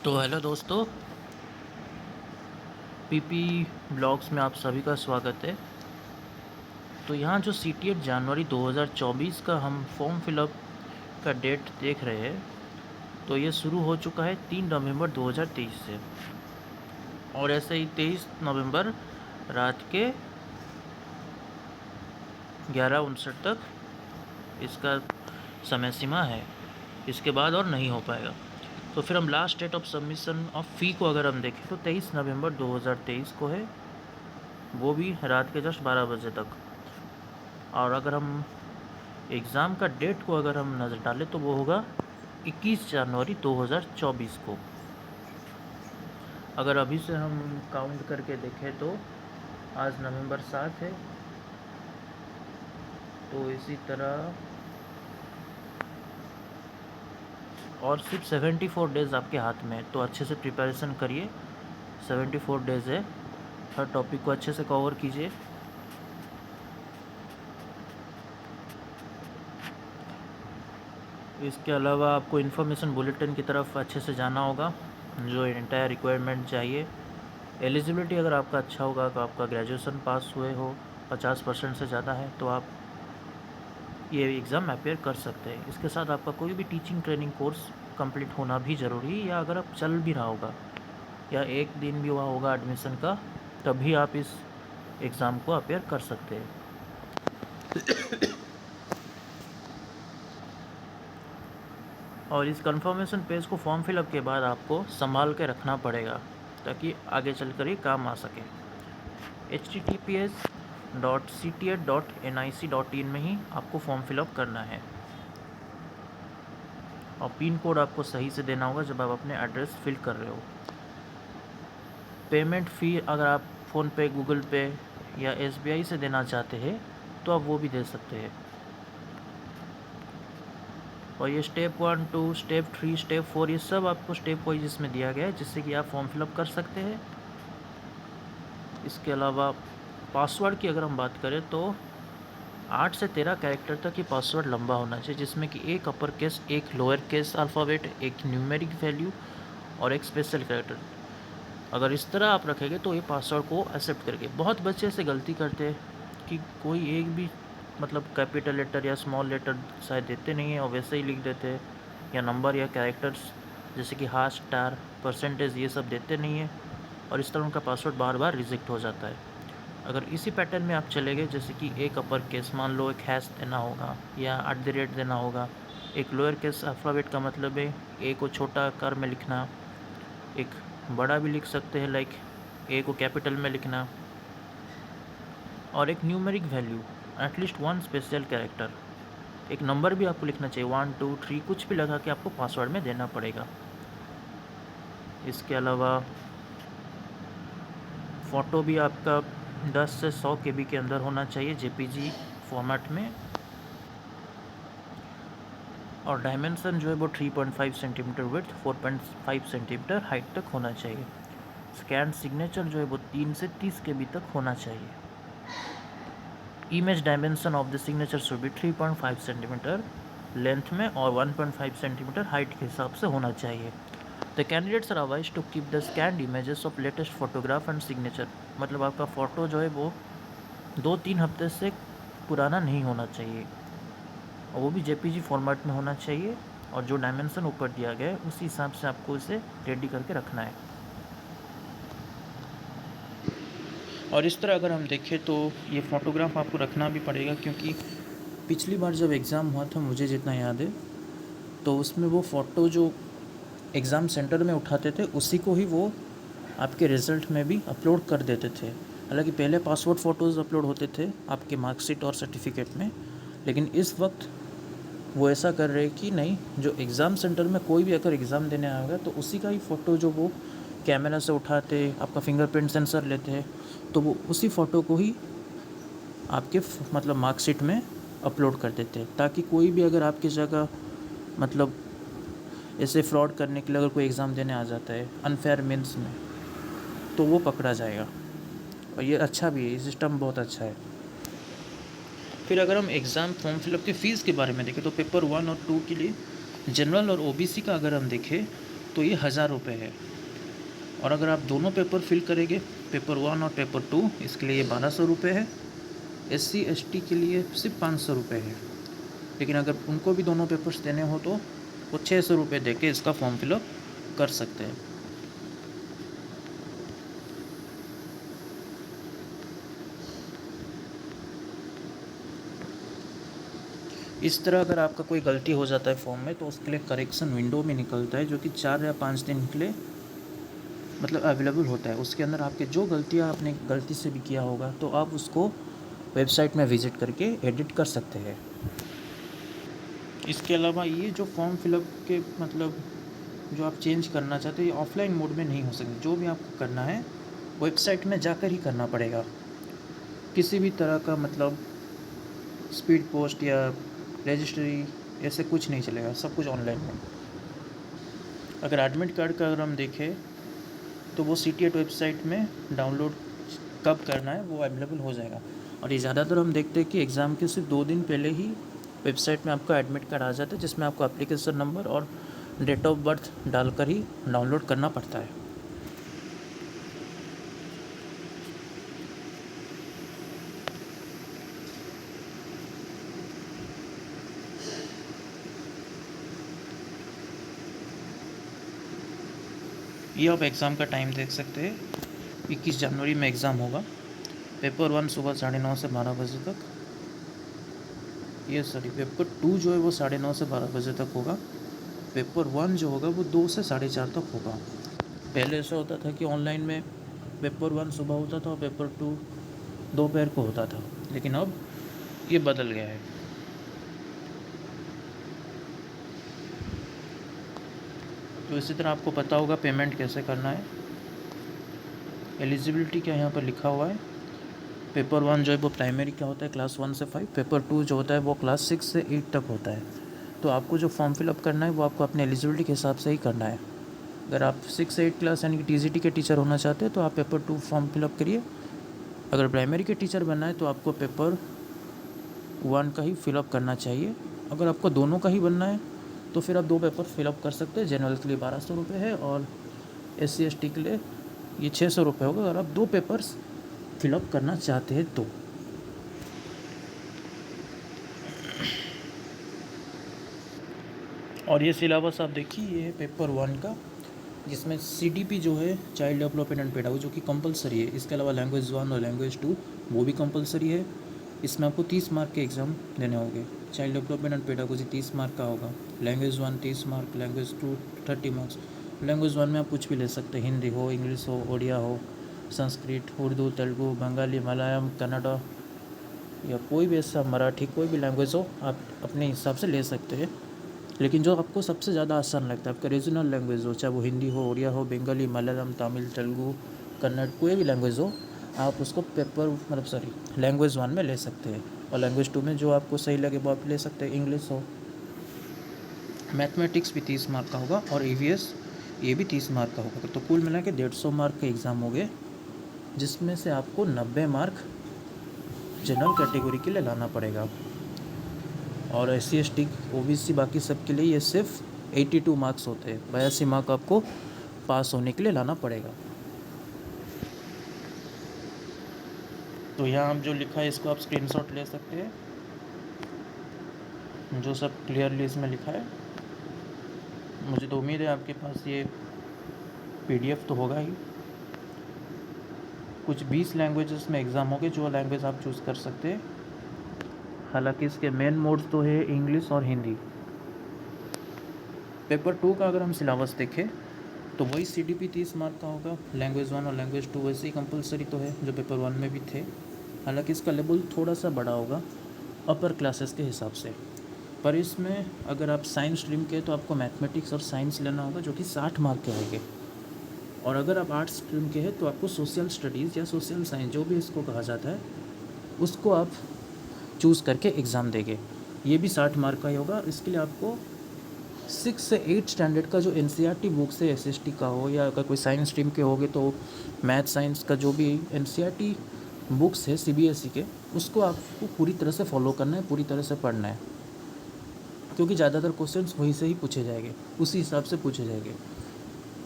तो हेलो दोस्तों, PP blogs में आप सभी का स्वागत है। तो यहाँ जो सीटीएट जनवरी 2024 का हम फॉर्म फिलअप का डेट देख रहे हैं, तो ये शुरू हो चुका है 3 नवंबर 2023 से, और ऐसे ही 23 नवंबर रात के 11:59 तक इसका समय सीमा है। इसके बाद और नहीं हो पाएगा। तो फिर हम last date of submission of fee को अगर हम देखें तो 23 नवंबर 2023 को है, वो भी रात के जस्ट 12 बजे तक। और अगर हम एग्ज़ाम का डेट को अगर हम नज़र डालें तो वो होगा 21 जनवरी 2024 को। अगर अभी से हम काउंट करके देखें तो आज नवंबर 7 है, तो इसी तरह और सिर्फ 74 डेज़ आपके हाथ में है। तो अच्छे से प्रिपरेशन करिए। 74 डेज़ है, हर टॉपिक को अच्छे से कवर कीजिए। इसके अलावा आपको इन्फॉर्मेशन बुलेटिन की तरफ अच्छे से जाना होगा, जो एंटायर रिक्वायरमेंट चाहिए। एलिजिबिलिटी अगर आपका अच्छा होगा, तो आपका ग्रेजुएशन पास हुए हो 50% से ज़्यादा है, तो आप ये एग्ज़ाम अपेयर कर सकते हैं। इसके साथ आपका कोई भी टीचिंग ट्रेनिंग कोर्स कंप्लीट होना भी ज़रूरी है, या अगर आप चल भी रहा होगा या एक दिन भी हुआ होगा एडमिशन का, तभी आप इस एग्ज़ाम को अपेयर कर सकते हैं। और इस कंफर्मेशन पेज को फॉर्म फिलअप के बाद आपको संभाल के रखना पड़ेगा, ताकि आगे चलकर ये काम आ सके। https://ctat.nic.in में ही आपको फॉर्म फिलअप करना है, और पिन कोड आपको सही से देना होगा जब आप अपने एड्रेस फिल कर रहे हो। पेमेंट फ़ी अगर आप फ़ोनपे, गूगल पे या एसबीआई से देना चाहते हैं तो आप वो भी दे सकते हैं। और ये स्टेप 1, 2, स्टेप 3, स्टेप 4 ये सब आपको स्टेप वाइज इसमें दिया गया है, जिससे कि आप फॉर्म फिलअप कर सकते हैं। इसके अलावा पासवर्ड की अगर हम बात करें तो 8 से 13 कैरेक्टर तक ये पासवर्ड लंबा होना चाहिए, जिसमें कि एक अपर केस, एक लोअर केस अल्फ़ाबेट, एक न्यूमेरिक वैल्यू और एक स्पेशल कैरेक्टर। अगर इस तरह आप रखेंगे तो ये पासवर्ड को एक्सेप्ट करेंगे। बहुत बच्चे ऐसे गलती करते हैं कि कोई एक भी कैपिटल लेटर या स्मॉल लेटर शायद देते नहीं है और वैसे ही लिख देते हैं, या नंबर या कैरेक्टर्स जैसे कि हाश, स्टार, परसेंटेज ये सब देते नहीं है, और इस तरह उनका पासवर्ड बार बार रिजेक्ट हो जाता है। अगर इसी पैटर्न में आप चले गए, जैसे कि एक अपर केस, मान लो एक हैश देना होगा या @ देना होगा, एक लोअर केस अल्फ़ाबेट का मतलब है ए को छोटा आकार में लिखना, एक बड़ा भी लिख सकते हैं लाइक ए को कैपिटल में लिखना, और एक numeric value at least 1 special character, एक नंबर भी आपको लिखना चाहिए, 1, 2, 3 कुछ भी लगा के आपको पासवर्ड में देना पड़ेगा। इसके अलावा फ़ोटो भी आपका 10 से 100 KB के अंदर होना चाहिए जेपीजी फॉर्मेट में, और डायमेंशन जो है वो 3.5 सेंटीमीटर विड्थ, 4.5 सेंटीमीटर हाइट तक होना चाहिए। स्कैन सिग्नेचर जो है वो 3 से 30 KB तक होना चाहिए। Image dimension of the signature should be 3.5 centimetre length में और 1.5 सेंटीमीटर हाइट के हिसाब से होना चाहिए। द कैंडिडेट्स आर अवाइज to keep the scanned images of latest photograph and signature, मतलब आपका फ़ोटो जो है वो 2-3 हफ्ते से पुराना नहीं होना चाहिए, और वो भी जेपीजी फॉर्मेट में होना चाहिए, और जो डायमेंशन ऊपर दिया गया है उसी हिसाब से आपको इसे रेडी करके रखना है। और इस तरह अगर हम देखें तो ये फ़ोटोग्राफ आपको रखना भी पड़ेगा, क्योंकि पिछली बार जब एग्ज़ाम हुआ था, मुझे जितना याद है, तो उसमें वो फ़ोटो जो एग्ज़ाम सेंटर में उठाते थे उसी को ही वो आपके रिज़ल्ट में भी अपलोड कर देते थे। हालांकि पहले पासपोर्ट फ़ोटोज़ अपलोड होते थे आपके मार्कशीट और सर्टिफिकेट में, लेकिन इस वक्त वो ऐसा कर रहे हैं कि नहीं, जो एग्ज़ाम सेंटर में कोई भी अगर एग्ज़ाम देने आएगा तो उसी का ही फ़ोटो जो वो कैमरा से उठाते, आपका फिंगरप्रिंट सेंसर लेते हैं, तो वो उसी फ़ोटो को ही आपके मार्कशीट में अपलोड कर देते हैं, ताकि कोई भी अगर आपकी जगह ऐसे फ्रॉड करने के लिए अगर कोई एग्ज़ाम देने आ जाता है अनफेयर मीन्स में, तो वो पकड़ा जाएगा। और ये अच्छा भी है, ये सिस्टम बहुत अच्छा है। फिर अगर हम एग्ज़ाम फॉर्म फिलअप की फ़ीस के बारे में देखें तो पेपर 1 और 2 के लिए जनरल और ओबीसी का अगर हम देखें तो ये 1000 रुपये है। और अगर आप दोनों पेपर फिल करेंगे, पेपर 1 और पेपर 2, इसके लिए 1200 रुपये है। SC ST के लिए सिर्फ 500 रुपये है। लेकिन अगर उनको भी दोनों पेपर्स देने हो तो वो 600 रुपये दे के इसका फॉर्म फिलअप कर सकते हैं। इस तरह अगर आपका कोई गलती हो जाता है फॉर्म में तो उसके लिए करेक्शन विंडो में निकलता है, जो कि 4 या 5 दिन के लिए मतलब अवेलेबल होता है। उसके अंदर आपके जो गलतियाँ आपने गलती से भी किया होगा तो आप उसको वेबसाइट में विज़िट करके एडिट कर सकते हैं। इसके अलावा ये जो फॉर्म फिलअप के मतलब जो आप चेंज करना चाहते हैं, ये ऑफलाइन मोड में नहीं हो सकते। जो भी आपको करना है वेबसाइट में जाकर ही करना पड़ेगा। किसी भी तरह का मतलब स्पीड पोस्ट या रजिस्ट्री ऐसे कुछ नहीं चलेगा, सब कुछ ऑनलाइन है। अगर एडमिट कार्ड का अगर हम देखें तो वो CTET वेबसाइट में डाउनलोड कब करना है वो अवेलेबल हो जाएगा। और ये ज़्यादातर हम देखते हैं कि एग्ज़ाम के सिर्फ 2 दिन पहले ही वेबसाइट में आपका एडमिट कार्ड आ जाता है, जिसमें आपको एप्लीकेशन नंबर और डेट ऑफ बर्थ डालकर ही डाउनलोड करना पड़ता है। ये आप एग्ज़ाम का टाइम देख सकते हैं। 21 जनवरी में एग्ज़ाम होगा। पेपर 1 सुबह 9:30 से 12 बजे तक। पेपर 2 जो है वो 9:30 से 12 बजे तक होगा। पेपर 1 जो होगा वो 2 से 4:30 तक होगा। पहले ऐसा होता था कि ऑनलाइन में पेपर 1 सुबह होता था और पेपर 2 दोपहर को होता था, लेकिन अब ये बदल गया है। तो इसी तरह आपको पता होगा पेमेंट कैसे करना है। एलिजिबिलिटी क्या यहाँ पर लिखा हुआ है। पेपर 1 जो है वो प्राइमरी का होता है क्लास 1 से 5। पेपर 2 जो होता है वो क्लास 6 से 8 तक होता है। तो आपको जो फॉर्म फिलअप करना है वो आपको अपने एलिजिबिलिटी के हिसाब से ही करना है। अगर आप 6 से 8 क्लास यानी कि TGT के टीचर होना चाहते हैं तो आप पेपर 2 फॉर्म फिलअप करिए। अगर प्राइमरी के टीचर बनना है तो आपको पेपर 1 का ही फिलअप करना चाहिए। अगर आपको दोनों का ही बनना है तो फिर आप 2 पेपर फिलअप कर सकते हैं। जनरल के लिए 1200 रुपये है और SC ST के लिए ये 600 रुपये होगा अगर आप 2 पेपर्स फिलअप करना चाहते हैं तो। और ये सिलेबस आप देखिए, ये है पेपर 1 का, जिसमें CDP जो है चाइल्ड डेवलपमेंट एंड पेडागोजी जो कि कंपलसरी है। इसके अलावा लैंग्वेज 1 और लैंग्वेज 2 वो भी कंपलसरी है। इसमें आपको 30 मार्क के एग्ज़ाम देने होंगे। Child development and pedagogy 30 mark का होगा, language 1 30 mark, language 2 30 marks. Language 1 में आप कुछ भी ले सकते हैं, हिंदी हो, इंग्लिश हो, उड़िया हो, संस्कृत, उर्दू, तेलुगु, बंगाली, मलयालम, कन्नड़ा या कोई भी ऐसा मराठी, कोई भी लैंग्वेज हो आप अपने हिसाब से ले सकते हैं। लेकिन जो आपको सबसे ज़्यादा आसान लगता है, आपका रीजनल लैंग्वेज हो, चाहे वो हिंदी हो, उड़िया हो, बंगाली, मलयालम, तमिल, तेलुगु, कन्नड़, कोई भी लैंग्वेज हो, आप उसको लैंग्वेज 1 में ले सकते हैं। और लैंग्वेज 2 में जो आपको सही लगे वो आप ले सकते हैं। इंग्लिश हो, मैथमेटिक्स भी 30 मार्क का होगा और EVS ये भी 30 मार्क का होगा। तो कुल मिला के 150 मार्क के एग्ज़ाम हो गए, जिसमें से आपको 90 मार्क जनरल कैटेगरी के लिए लाना पड़ेगा। और SC ST OBC बाकी सब के लिए ये सिर्फ 82 मार्क्स होते हैं। 82 मार्क आपको पास होने के लिए लाना पड़ेगा। तो यहाँ आप जो लिखा है इसको आप स्क्रीनशॉट ले सकते हैं, जो सब क्लियरली इसमें लिखा है। मुझे तो उम्मीद है आपके पास ये PDF तो होगा ही। कुछ 20 लैंग्वेजेस में एग्ज़ाम होंगे, जो लैंग्वेज आप चूज़ कर सकते हैं। हालांकि इसके मेन मोड्स तो है इंग्लिश और हिंदी। पेपर 2 का अगर हम सिलेबस देखें तो वही CDP 30 मार्क का होगा। लैंग्वेज 1 और लैंग्वेज 2 वैसे ही कंपलसरी तो है जो पेपर 1 में भी थे। हालांकि इसका लेवल थोड़ा सा बड़ा होगा अपर क्लासेस के हिसाब से। पर इसमें अगर आप साइंस स्ट्रीम के तो आपको मैथमेटिक्स और साइंस लेना होगा, जो कि 60 मार्क के होंगे। और अगर आप आर्ट्स स्ट्रीम के हैं तो आपको सोशल स्टडीज़ या सोशल साइंस जो भी इसको कहा जाता है उसको आप चूज़ करके एग्ज़ाम देंगे। ये भी 60 मार्क का ही होगा। इसके लिए आपको 6 से 8 स्टैंडर्ड का जो NCERT बुक्स है, SST का हो या अगर कोई साइंस स्ट्रीम के होगे तो मैथ साइंस का जो भी NCERT बुक्स है CBSE के, उसको आपको पूरी तरह से फॉलो करना है, पूरी तरह से पढ़ना है, क्योंकि ज़्यादातर क्वेश्चंस वहीं से ही पूछे जाएंगे, उसी हिसाब से पूछे जाएंगे।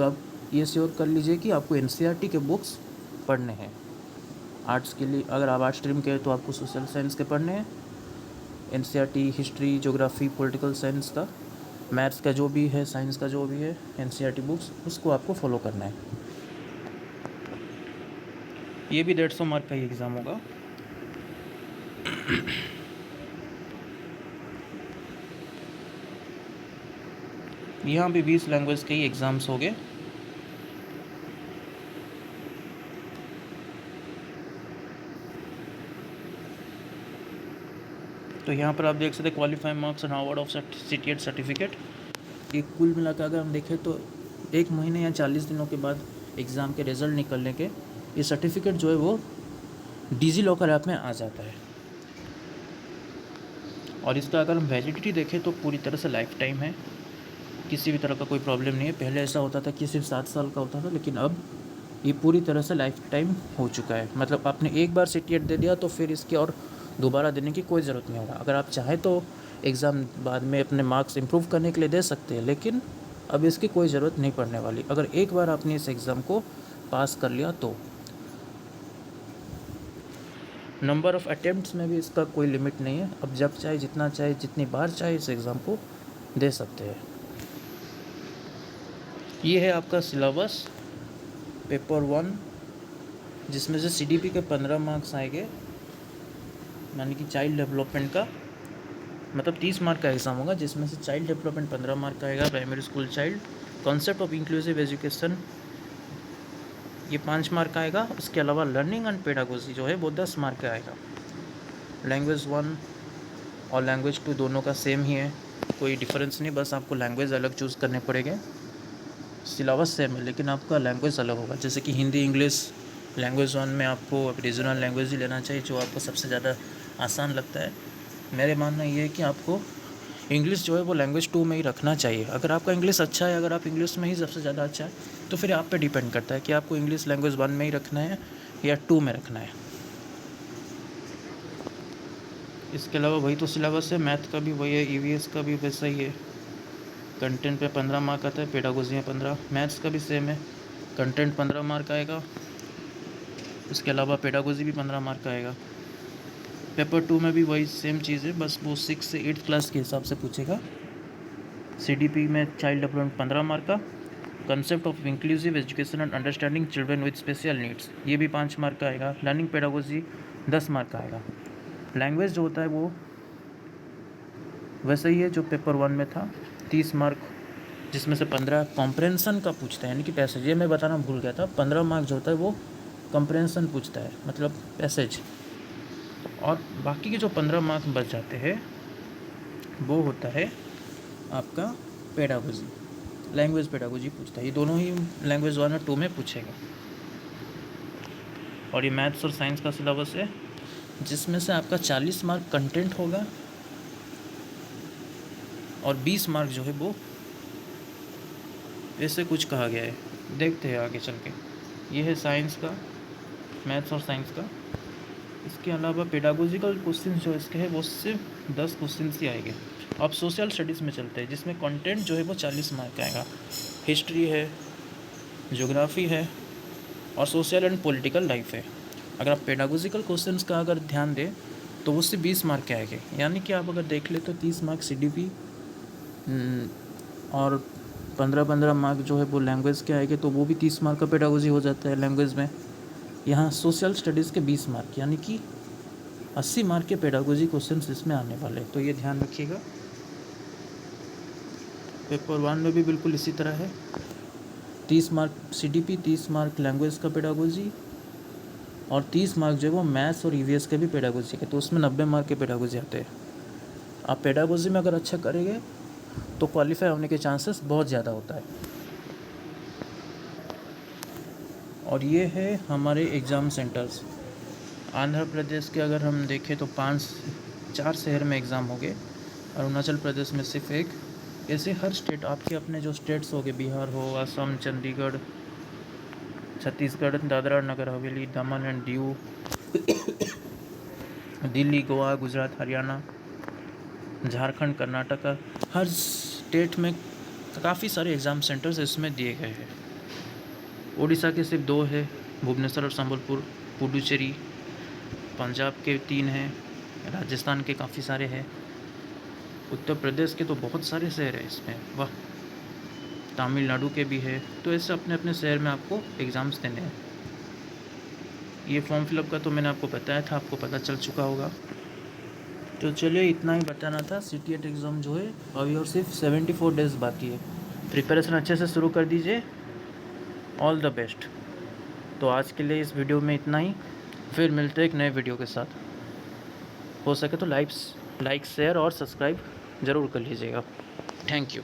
तो आप ये श्योर कर लीजिए कि आपको एनसीईआरटी के बुक्स पढ़ने हैं। आर्ट्स के लिए, अगर आप आर्ट्स स्ट्रीम के हैं तो आपको सोशल साइंस के पढ़ने हैं, NCERT history, geography, political science का, मैथ्स का जो भी है, साइंस का जो भी है, एनसीईआरटी बुक्स उसको आपको फॉलो करना है। ये भी 150 मार्क का ही एग्ज़ाम होगा। यहाँ भी 20 लैंग्वेज के ही एग्ज़ाम्स हो गए। तो यहाँ पर आप देख सकते हैं qualifying marks and award of CTET certificate. ये कुल मिलाकर अगर हम देखें तो 1 महीने या 40 दिनों के बाद एग्ज़ाम के रिज़ल्ट निकलने के ये सर्टिफिकेट जो है वो डिजी लॉकर ऐप में आ जाता है। और इसका अगर हम वैलिडिटी देखें तो पूरी तरह से लाइफ टाइम है, किसी भी तरह का कोई प्रॉब्लम नहीं है। पहले ऐसा होता था कि सिर्फ 7 साल का होता था, लेकिन अब ये पूरी तरह से लाइफ टाइम हो चुका है। मतलब आपने एक बार सीटीएट दे दिया तो फिर इसकी और दोबारा देने की कोई ज़रूरत नहीं होगा। अगर आप चाहें तो एग्ज़ाम बाद में अपने मार्क्स इम्प्रूव करने के लिए दे सकते हैं, लेकिन अब इसकी कोई ज़रूरत नहीं पड़ने वाली अगर एक बार आपने इस एग्ज़ाम को पास कर लिया तो। नंबर ऑफ़ अटेम्प्ट्स में भी इसका कोई लिमिट नहीं है, अब जब चाहे, जितना चाहे, जितनी बार चाहे इस एग्ज़ाम को दे सकते हैं। ये है आपका सिलेबस पेपर 1, जिसमें से सीडीपी के 15 मार्क्स आएंगे, यानी कि चाइल्ड डेवलपमेंट का, मतलब 30 मार्क का एग्ज़ाम होगा, जिसमें से चाइल्ड डेवलपमेंट 15 मार्क का आएगा, primary school child, concept of inclusive education ये 5 मार्क का आएगा। उसके अलावा लर्निंग एंड पेडागोजी जो है वो 10 मार्क का आएगा। लैंग्वेज 1 और लैंग्वेज 2 दोनों का सेम ही है, कोई डिफरेंस नहीं, बस आपको लैंग्वेज अलग चूज़ करने पड़ेंगे। सिलेबस सेम है लेकिन आपका लैंग्वेज अलग होगा, जैसे कि हिंदी, इंग्लिश लैंग्वेज 1 में आपको रीजनल लैंग्वेज ही लेना चाहिए, जो आपको सबसे ज़्यादा आसान लगता है। मेरे मानना ये है कि आपको इंग्लिश जो है वो लैंग्वेज 2 में ही रखना चाहिए। अगर आपका इंग्लिश अच्छा है, अगर आप इंग्लिश में ही सबसे ज़्यादा अच्छा है, तो फिर आप पे डिपेंड करता है कि आपको इंग्लिश लैंग्वेज 1 में ही रखना है या 2 में रखना है। इसके अलावा वही तो सिलेबस है, मैथ का भी वही है, ईवीएस का भी वैसा ही है। कंटेंट पे 15 मार्क आता है, पेडागोजी में 15, मैथ्स का भी सेम है, कंटेंट 15 मार्क आएगा, उसके अलावा पेडागोजी भी 15 मार्क का आएगा। पेपर 2 में भी वही सेम चीज़ है, बस वो 6 से 8 क्लास के हिसाब से पूछेगा। सीडीपी में चाइल्ड डेवलपमेंट 15 मार्क का, concept of inclusive education and understanding children with special needs ये भी 5 मार्क का आएगा। लर्निंग पेडागोजी 10 मार्क का आएगा। लैंग्वेज जो होता है वो वैसे ही है जो पेपर 1 में था, 30 मार्क, जिसमें से 15 कॉम्प्रेंशन का पूछता है, यानी कि पैसेज। ये मैं बताना भूल गया था, 15 मार्क जो होता है वो कॉम्प्रेंशन पूछता है, मतलब पैसेज। और बाकी के जो 15 मार्क्स बच जाते हैं वो होता है आपका पेडागोजी, लैंग्वेज पेडागोजी पूछता है। ये दोनों ही लैंग्वेज 1 और 2 में पूछेगा। और ये मैथ्स और साइंस का सिलेबस है, जिसमें से आपका 40 मार्क कंटेंट होगा और 20 मार्क जो है वो ऐसे कुछ कहा गया है, देखते हैं आगे चल के। ये है साइंस का, मैथ्स और साइंस का। इसके अलावा पेडागोजिकल क्वेश्चन जो इसके हैं वो सिर्फ 10 क्वेश्चन ही आएंगे। अब सोशल स्टडीज़ में चलते हैं, जिसमें कंटेंट जो है वो 40 मार्क का आएगा। हिस्ट्री है, ज्योग्राफी है और सोशल एंड पॉलिटिकल लाइफ है। अगर आप पेडागोजिकल क्वेश्चंस का अगर ध्यान दें तो उससे 20 मार्क के आएंगे, यानी कि आप अगर देख ले तो 30 मार्क सीडीपी और 15-15 मार्क जो है वो लैंग्वेज के आएंगे, तो वो भी 30 मार्क का पेडागोजी हो जाता है लैंग्वेज में। यहाँ सोशल स्टडीज़ के 20 मार्क, यानी कि 80 मार्क के पेडागोजी क्वेश्चंस इसमें आने वाले, तो ये ध्यान रखिएगा। पेपर 1 में भी बिल्कुल इसी तरह है, 30 मार्क सीडीपी, 30 मार्क लैंग्वेज का पेडागोजी और 30 मार्क जो है वो मैथ्स और ईवीएस के भी पेडागोजी के, तो उसमें 90 मार्क के पेडागोजी आते हैं। आप पेडागोजी में अगर अच्छा करेंगे तो क्वालिफाई होने के चांसेस बहुत ज़्यादा होता है। और ये है हमारे एग्ज़ाम सेंटर्स। आंध्र प्रदेश के अगर हम देखें तो 4 शहर में एग्ज़ाम हो गए, अरुणाचल प्रदेश में सिर्फ 1। ऐसे हर स्टेट, आपके अपने जो स्टेट्स हो गए, बिहार हो, असम, चंडीगढ़, छत्तीसगढ़, दादरा नगर हवेली, दमन and Diu, Delhi, Goa, Gujarat, Haryana, Jharkhand, Karnataka, her state में काफ़ी सारे एग्ज़ाम सेंटर्स इसमें दिए गए हैं। उड़ीसा के सिर्फ 2 है, भुवनेश्वर और संबलपुर। पुडुचेरी। पंजाब के 3 हैं। राजस्थान के काफ़ी सारे हैं। उत्तर प्रदेश के तो बहुत सारे शहर हैं इसमें, वाह। तमिलनाडु के भी है। तो ऐसे अपने अपने शहर में आपको एग्ज़ाम्स देने हैं। ये फॉर्म फिलअप का तो मैंने आपको बताया था, आपको पता चल चुका होगा। तो चलिए, इतना ही बताना था। CTET एग्ज़ाम जो है अभी और सिर्फ 74 डेज़ बाकी है। प्रिपरेशन अच्छे से शुरू कर दीजिए। All the best. तो आज के लिए इस वीडियो में इतना ही, फिर मिलते हैं एक नए वीडियो के साथ। हो सके तो लाइक, शेयर और सब्सक्राइब ज़रूर कर लीजिएगा। Thank you.